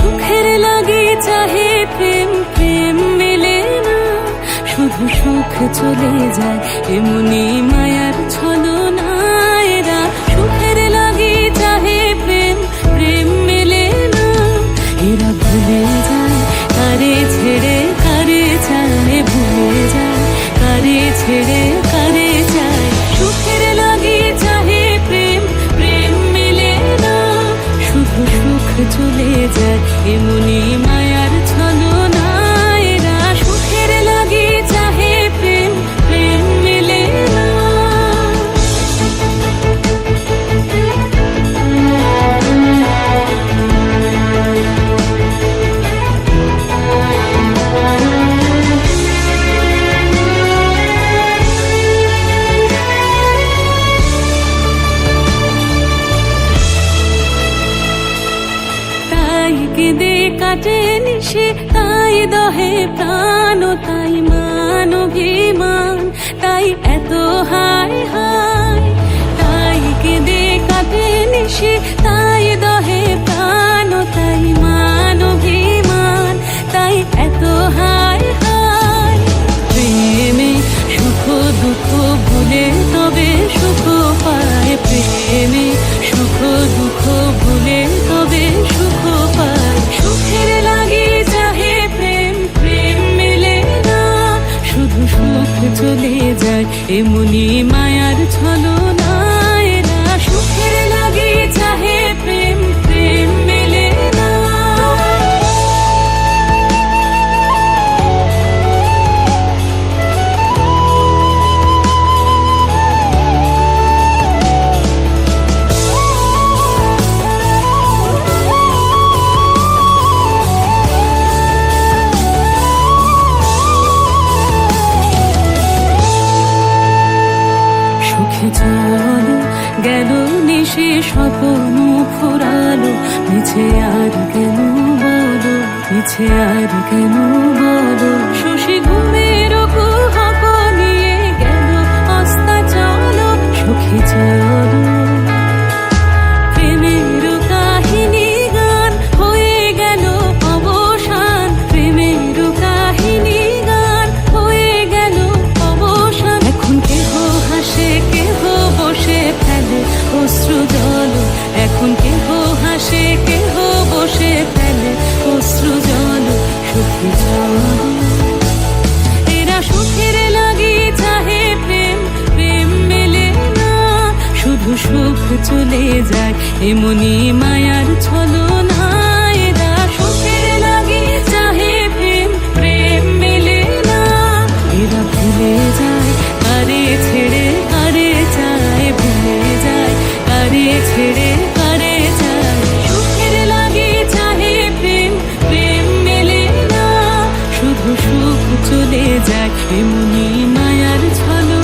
সুখের লাগি চাহে প্রেম, প্রেম মেলে না, শুধু সুখ চলে যায় এমনি মায়ার ছলনা। এরা সুখের লাগি চাহে প্রেম, প্রেম মেলে না, এরা ভুলে যায় কারে ছেড়ে কারে চায়, ভুলে যায় কারে ছেড়ে কারে চায়। সুখের লাগি চাহে প্রেম, প্রেম মেলে না, শুধু সুখ চলে যায় এমনি মায়ার ছলনা। এরা সুখের লাগি চাহে প্রেম, প্রেম মেলে না। তাই কেঁদে কাটে নিশে, তাই দহে প্রাণ, তাই মান অভিমান, তাই এত হায় হায়। তাই কেঁদে কাটে নিশে, তাই দহে প্রাণ, তাই মান অভিমান, তাই এত হায় হায়। প্রেমে সুখ দুঃখ ভুলে তবে সুখ পায়, প্রেমে সুখ দুঃখ ভুলে তবে সুখ পায়। সুখের লাগি চাহে প্রেম, প্রেম মেলে না, শুধু সুখ চলে যায় এমনি মায়ার ছলনা। এরা সুখের লাগি চাহে প্রেম, প্রেম মেলে না। সুখে চলো গেল নিশে, স্বপ্ন ফুরালো, মিছে আর কেন বলো, মিছে আর কেন বলো। শশী ঘুমের কুহক নিয়ে গেল অস্তা চলো, সুখে চলো। প্রেমের কাহিনী গান হয়ে গেল অবসান, প্রেমের কাহিনী গান হয়ে গেল অবসান। এখন কেহ হাসে কেহ বসে ফেলে অশ্রু জল, এখন কেহ হাসে কেহ বসে ফেলে অশ্রু জল। সুখে চলো। এরা সুখের লাগি চাহে প্রেম, প্রেম মেলে না, শুধু সুখ চলে যায় এমনি মায়ার ছলনা। এরা সুখের লাগি চাহে প্রেম, প্রেম মেলে না, এরা ভুলে যায় কারে ছেড়ে কারে চায়, ভুলে যায় কারে ছেড়ে কারে চায়। সুখের লাগি চাহে প্রেম, প্রেম মেলে না, শুধু সুখ চলে যায় এমনি মায়ার ছলনা।